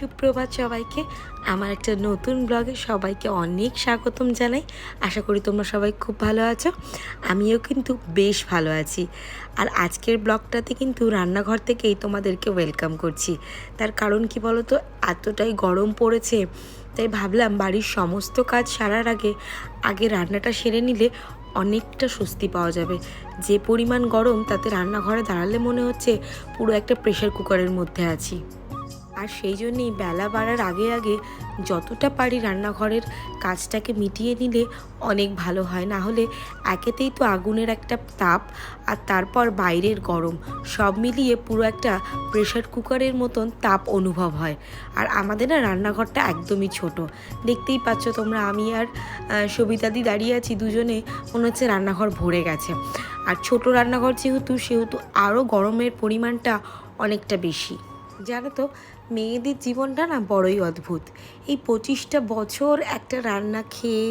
সুপ্রভাত সবাইকে। আমার একটা নতুন ব্লগে সবাইকে অনেক স্বাগতম জানাই। আশা করি তোমরা সবাই খুব ভালো আছো। আমিও কিন্তু বেশ ভালো আছি। আর আজকের ব্লগটাতে কিন্তু রান্নাঘর থেকেই তোমাদেরকে ওয়েলকাম করছি। তার কারণ কি বলো তো, এতটাই গরম পড়েছে, তাই ভাবলাম বাড়ির সমস্ত কাজ সারার আগে রান্নাটা সেরে নিলে অনেকটা স্বস্তি পাওয়া যাবে। যে পরিমাণ গরম, তাতে রান্নাঘরে দাঁড়ালে মনে হচ্ছে পুরো একটা প্রেশার কুকারের মধ্যে আছি। আর সেই জন্যেই বেলা বাড়ার আগে যতটা পারি রান্নাঘরের কাজটাকে মিটিয়ে নিলে অনেক ভালো হয়। না হলে একেতেই তো আগুনের একটা তাপ, আর তারপর বাইরের গরম, সব মিলিয়ে পুরো একটা প্রেশার কুকারের মতন তাপ অনুভব হয়। আর আমাদের না রান্নাঘরটা একদমই ছোট, দেখতেই পাচ্ছ তোমরা। আমি আর সবিতাদি দাঁড়িয়ে আছি, দুজনে মনে হচ্ছে রান্নাঘর ভরে গেছে। আর ছোট রান্নাঘর সেহেতু আরও গরমের পরিমাণটা অনেকটা বেশি। জানো তো, মেয়েদের জীবনটা না বড়ই অদ্ভুত। এই 25টা বছর একটা রান্না খেয়ে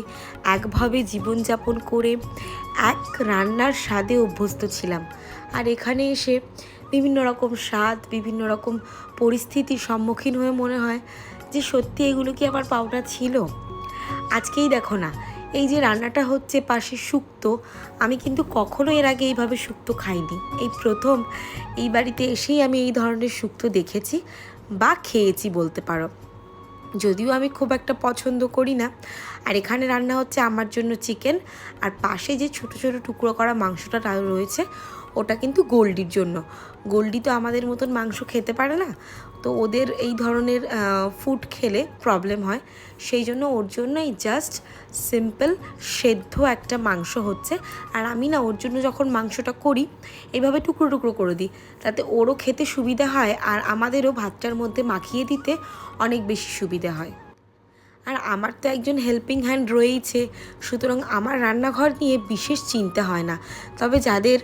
একভাবে জীবনযাপন করে এক রান্নার স্বাদে অভ্যস্ত ছিলাম। আর এখানে এসে বিভিন্ন রকম স্বাদ, বিভিন্ন রকম পরিস্থিতির সম্মুখীন হয়ে মনে হয় যে সত্যি এগুলো কি আমার পাওনা ছিল। আজকেই দেখো না, এই যে রান্নাটা হচ্ছে পাশে শুক্তো, আমি কিন্তু কখনো এর আগে এইভাবে শুক্তো খাইনি। এই প্রথম এই বাড়িতে এসেই আমি এই ধরনের শুক্তো দেখেছি বা খেয়েছি বলতে পারো, যদিও আমি খুব একটা পছন্দ করি না। আর এখানে রান্না হচ্ছে আমার জন্য চিকেন, আর পাশে যে ছোট ছোট টুকরো করা মাংসটা রয়েছে ওটা কিন্তু গোল্ডির জন্য। গোল্ডি তো আমাদের মতন মাংস খেতে পারে না, তো ওদের এই ধরনের ফুড খেলে প্রবলেম হয়, সেই জন্য ওর জন্যই জাস্ট সিম্পল সেদ্ধ একটা মাংস হচ্ছে। আর আমি না ওর জন্য যখন মাংসটা করি এইভাবে টুকরো টুকরো করে দিই, তাতে ওরও খেতে সুবিধা হয় আর আমাদেরও ভাতটার মধ্যে মাখিয়ে দিতে অনেক বেশি সুবিধা হয়। আর আমার তো একজন হেল্পিং হ্যান্ড রয়েইছে, সুতরাং আমার রান্নাঘর নিয়ে বিশেষ চিন্তা হয় না। তবে যাদের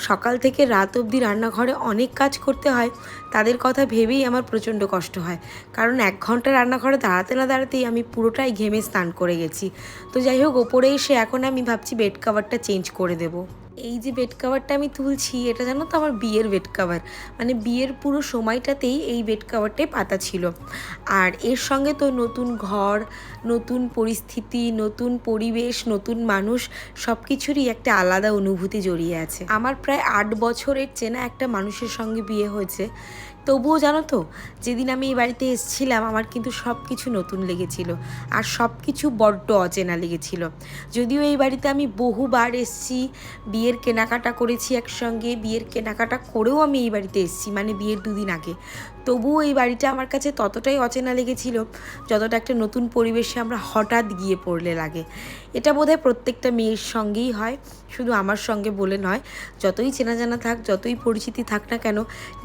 সকাল থেকে রাত অবধি রান্নাঘরে অনেক কাজ করতে হয়, তাদের কথা ভেবেই আমার প্রচণ্ড কষ্ট হয়। কারণ 1 ঘন্টা রান্নাঘরে দাঁড়াতে না দাঁড়াতেই আমি পুরোটাই ঘেমে স্নান করে গেছি। তো যাই হোক, ওপরে এসে এখন আমি ভাবছি বেড কাভারটা চেঞ্জ করে দেবো। এই যে বেড কাভারটা আমি তুলছি, এটা জানো তো আমার বিয়ের বেড কাভার। মানে বিয়ের পুরো সময়টাতেই এই বেড কাভারটাই পাতা ছিল। আর এর সঙ্গে তো নতুন ঘর, নতুন পরিস্থিতি, নতুন পরিবেশ, নতুন মানুষ, সব কিছুরই একটা আলাদা অনুভূতি জড়িয়ে আছে। আমার প্রায় 8 বছরের চেনা একটা মানুষের সঙ্গে বিয়ে হয়েছে। তবুও জানো তো, যেদিন আমি এই বাড়িতে এসেছিলাম আমার কিন্তু সব কিছু নতুন লেগেছিল, আর সব কিছু বড্ড অচেনা লেগেছিল। যদিও এই বাড়িতে আমি বহুবার এসেছি, বিয়ের কেনাকাটা করেছি একসঙ্গে, বিয়ের কেনাকাটা করেও আমি এই বাড়িতে এসেছি, মানে বিয়ের 2 দিন আগে। তবুও এই বাড়িটা আমার কাছে ততটাই অচেনা লেগেছিল যতটা একটা নতুন পরিবেশে আমরা হঠাৎ গিয়ে পড়লে লাগে। এটা বোধহয় প্রত্যেকটা মেয়ের সঙ্গেই হয়, শুধু আমার সঙ্গে বলে নয়। যতই চেনা জানা থাক, যতই পরিচিতি থাক না কেন,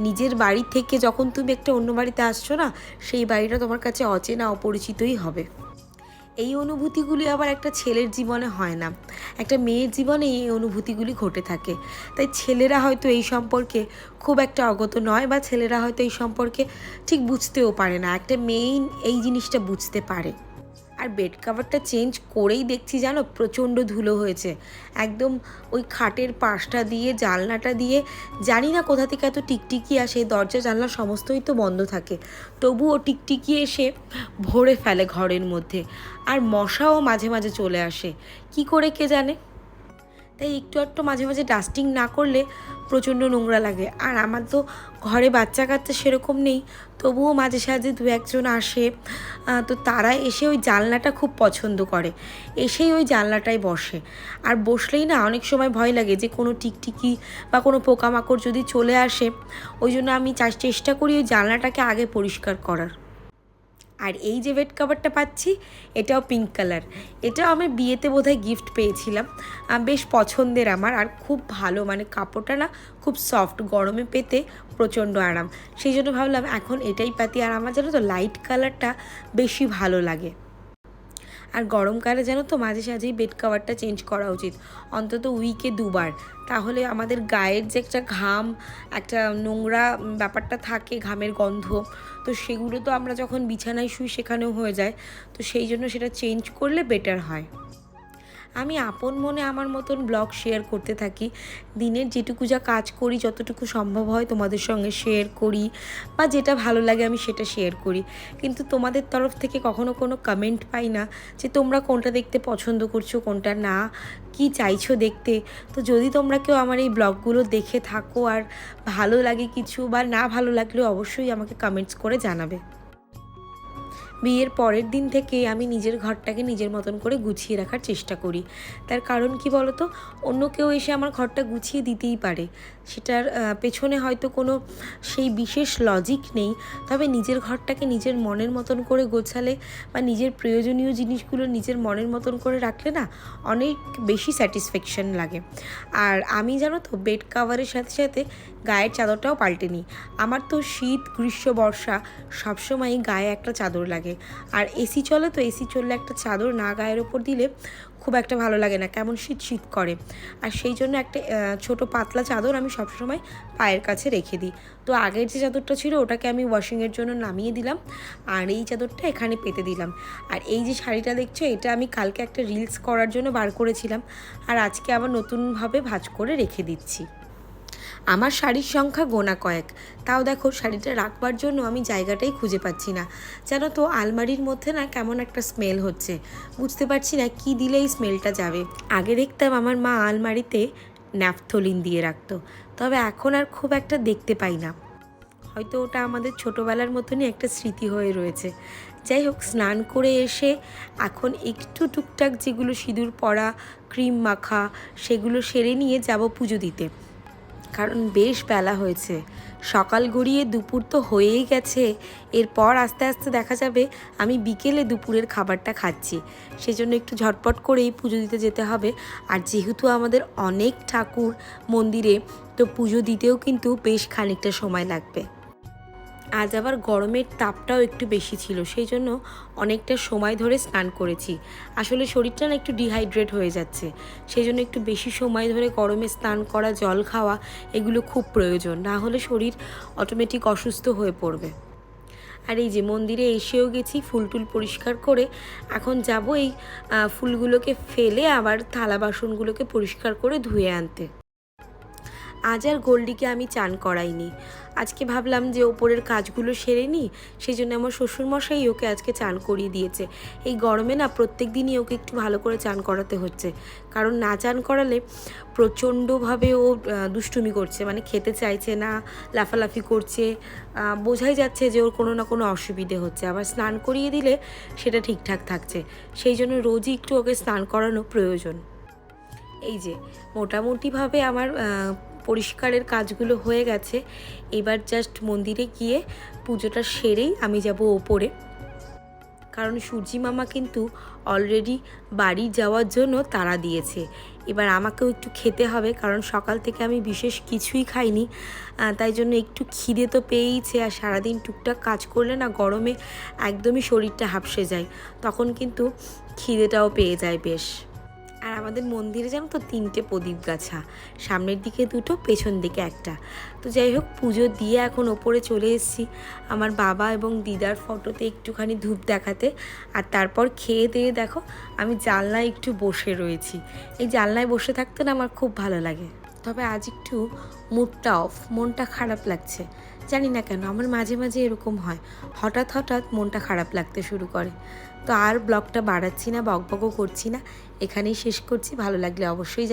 নিজের বাড়ি থেকে যখন তুমি একটা অন্য বাড়িতে আসছো না, সেই বাড়িটা তোমার কাছে অচেনা, অপরিচিতই হবে। এই অনুভূতিগুলি আবার একটা ছেলের জীবনে হয় না, একটা মেয়ের জীবনে এই অনুভূতিগুলি ঘটে থাকে। তাই ছেলেরা হয়তো এই সম্পর্কে খুব একটা অগত নয়, বা ছেলেরা হয়তো এই সম্পর্কে ঠিক বুঝতেও পারে না। একটা মেয়েই এই জিনিসটা বুঝতে পারে। আর বেড কাভারটা চেঞ্জ করেই দেখছি জানো, প্রচণ্ড ধুলো হয়েছে একদম। ওই খাটের পাশটা দিয়ে, জানলাটা দিয়ে, জানি না কোথা থেকে এত টিকটিকি আসে। দরজা জানলা সমস্তই তো বন্ধ থাকে, তবুও টিকটিকি এসে ভরে ফেলে ঘরের মধ্যে। আর মশাও মাঝে মাঝে চলে আসে, কি করে কে জানে। তাই একটু মাঝে মাঝে ডাস্টিং না করলে প্রচণ্ড নোংরা লাগে। আর আমার তো ঘরে বাচ্চা কাচ্চা সেরকম নেই, তবুও মাঝে সাঝে 2-1 জন আসে, তো তারা এসে ওই জানলাটা খুব পছন্দ করে, এসেই ওই জানলাটায় বসে। আর বসলেই না অনেক সময় ভয় লাগে যে কোনো টিকটিকি বা কোনো পোকামাকড় যদি চলে আসে। ওই জন্য আমি চেষ্টা করি ওই জানলাটাকে আগে পরিষ্কার করার। আর এই যে বেড কাভারটা পাচ্ছি, এটাও পিঙ্ক কালার। এটাও আমি বিয়েতে বোধহয় গিফট পেয়েছিলাম, বেশ পছন্দের আমার। আর খুব ভালো, মানে কাপড়টা না খুব সফট, গরমে পেতে প্রচণ্ড আরাম। সেই জন্য ভাবলাম এখন এটাই পাতি। আর আমার জানো তো লাইট কালারটা বেশি ভালো লাগে। আর গরমকালে জানো তো মাঝে সাঝেই বেড কাভারটা চেঞ্জ করা উচিত, অন্তত উইকে 2বার। তাহলে আমাদের গায়ের যে একটা ঘাম, একটা নোংরা ব্যাপারটা থাকে, ঘামের গন্ধ, তো সেগুলো তো আমরা যখন বিছানায় শুই সেখানেও হয়ে যায়। তো সেই জন্য সেটা চেঞ্জ করলে বেটার হয়। আমি আপন মনে আমার মতন ব্লগ শেয়ার করতে থাকি। দিনের যেটুকু যা কাজ করি, যতটুকু সম্ভব হয় তোমাদের সঙ্গে শেয়ার করি, বা যেটা ভালো লাগে আমি সেটা শেয়ার করি। কিন্তু তোমাদের তরফ থেকে কখনো কোনো কমেন্ট পাই না যে তোমরা কোনটা দেখতে পছন্দ করছো, কোনটা না, কি চাইছো দেখতে। তো যদি তোমরা কেউ আমার এই ব্লগগুলো দেখে থাকো আর ভালো লাগে কিছু, বা না ভালো লাগলেও অবশ্যই আমাকে কমেন্টস করে জানাবে। বিয়ের পরের দিন থেকে আমি নিজের ঘরটাকে নিজের মতন করে গুছিয়ে রাখার চেষ্টা করি। তার কারণ কি বলো তো, অন্য কেউ এসে আমার ঘরটা গুছিয়ে দিতেই পারে, সেটার পেছনে হয়তো কোনো সেই বিশেষ লজিক নেই। তবে নিজের ঘরটাকে নিজের মনের মতন করে গোছালে বা নিজের প্রয়োজনীয় জিনিসগুলো নিজের মনের মতন করে রাখলে না অনেক বেশি স্যাটিসফ্যাকশন লাগে। আর আমি জানো তো, বেড কাভারের সাথে সাথে গায়ের চাদরটাও পাল্টে নিই। আমার তো শীত, গ্রীষ্ম, বর্ষা সবসময়ই গায়ে একটা চাদর লাগে। আর এসি চলে, তো এসি চললে একটা চাদর না গায়ের ওপর দিলে খুব একটা ভালো লাগে না, কেমন শীত শীত করে। আর সেই জন্য একটা ছোট পাতলা চাদর আমি সবসময় পায়ের কাছে রেখে দিই। তো আগের যে চাদরটা ছিল ওটাকে আমি ওয়াশিংয়ের জন্য নামিয়ে দিলাম, আর এই চাদরটা এখানে পেতে দিলাম। আর এই যে শাড়িটা দেখছো, এটা আমি কালকে একটা রিলস করার জন্য বার করেছিলাম, আর আজকে আবার নতুনভাবে ভাঁজ করে রেখে দিচ্ছি। আমার শাড়ির সংখ্যা গোনা কয়েক, তাও দেখো শাড়িটা রাখবার জন্য আমি জায়গাটাই খুঁজে পাচ্ছি না। জানো তো, আলমারির মধ্যে না কেমন একটা স্মেল হচ্ছে, বুঝতে পারছি না কি দিলে এই স্মেলটা যাবে। আগে দেখতাম আমার মা আলমারিতে ন্যাপথলিন দিয়ে রাখতো, তবে এখন আর খুব একটা দেখতে পাই না। হয়তো ওটা আমাদের ছোটোবেলার মতনই একটা স্মৃতি হয়ে রয়েছে। যাই হোক, স্নান করে এসে এখন একটু টুকটাক যেগুলো সিঁদুর পরা, ক্রিম মাখা, সেগুলো সেরে নিয়ে যাব পুজো দিতে। কারণ বেশ বেলা হয়েছে, সকাল গড়িয়ে দুপুর তো হয়েই গেছে। এরপর আস্তে আস্তে দেখা যাবে আমি বিকেলে দুপুরের খাবারটা খাচ্ছি। সেজন্য একটু ঝটপট করেই পুজো দিতে যেতে হবে। আর যেহেতু আমাদের অনেক ঠাকুর মন্দিরে, তো পুজো দিতেও কিন্তু বেশ খানিকটা সময় লাগবে। আজ আবার গরমের তাপটাও একটু বেশি ছিল, সেই জন্য অনেকটা সময় ধরে স্নান করেছি। আসলে শরীরটা না একটু ডিহাইড্রেট হয়ে যাচ্ছে, সেই জন্য একটু বেশি সময় ধরে গরমে স্নান করা, জল খাওয়া, এগুলো খুব প্রয়োজন। না হলে শরীর অটোমেটিক অসুস্থ হয়ে পড়বে। আর এই যে মন্দিরে এসেও গেছি, ফুল টুল পরিষ্কার করে এখন যাব এই ফুলগুলোকে ফেলে আবার থালা বাসনগুলোকে পরিষ্কার করে ধুয়ে আনতে। আজ আর গোল্ডিকে আমি চান করাইনি। আজকে ভাবলাম যে ওপরের কাজগুলো সেরে নিই, সেই জন্য আমার শ্বশুরমশাই ওকে আজকে চান করিয়ে দিয়েছে। এই গরমে না প্রত্যেক দিনই ওকে একটু ভালো করে চান করাতে হচ্ছে, কারণ না চান করালে প্রচণ্ডভাবে ও দুষ্টুমি করছে, মানে খেতে চাইছে না, লাফালাফি করছে, বোঝাই যাচ্ছে যে ওর কোনো না কোনো অসুবিধে হচ্ছে। আবার স্নান করিয়ে দিলে সেটা ঠিকঠাক থাকছে, সেই জন্য রোজই একটু ওকে স্নান করানো প্রয়োজন। এই যে মোটামুটিভাবে আমার পরিষ্কারের কাজগুলো হয়ে গেছে। এবার জাস্ট মন্দিরে গিয়ে পুজোটা সেরেই আমি যাব ওপরে, কারণ সূর্যি মামা কিন্তু অলরেডি বাড়ি যাওয়ার জন্য তাড়া দিয়েছে। এবার আমাকেও একটু খেতে হবে, কারণ সকাল থেকে আমি বিশেষ কিছুই খাইনি, তাই জন্য একটু খিদে তো পেয়েইছে। আর সারাদিন টুকটাক কাজ করলে না গরমে একদমই শরীরটা হাঁপসে যায়, তখন কিন্তু খিদেটাও পেয়ে যায় বেশ। আর আমাদের মন্দিরে জানো তো 3টে প্রদীপ গাছা, সামনের দিকে 2টো, পেছন দিকে একটা। তো যাই হোক, পুজো দিয়ে এখন ওপরে চলে এসেছি আমার বাবা এবং দিদার ফটোতে একটুখানি ধূপ দেখাতে। আর তারপর খেয়ে দিয়ে দেখো আমি জানলায় একটু বসে রয়েছি। এই জানলায় বসে থাকতে না আমার খুব ভালো লাগে। তবে আজ একটু মুডটা অফ, মনটা খারাপ লাগছে, জানি না কেন। আমার মাঝে মাঝে এরকম হয়, হঠাৎ হঠাৎ মনটা খারাপ লাগতে শুরু করে। তো আর ব্লগটা বাড়াচ্ছি না, বকবকও করছি না, এখানেই শেষ করছি। ভালো লাগলে অবশ্যই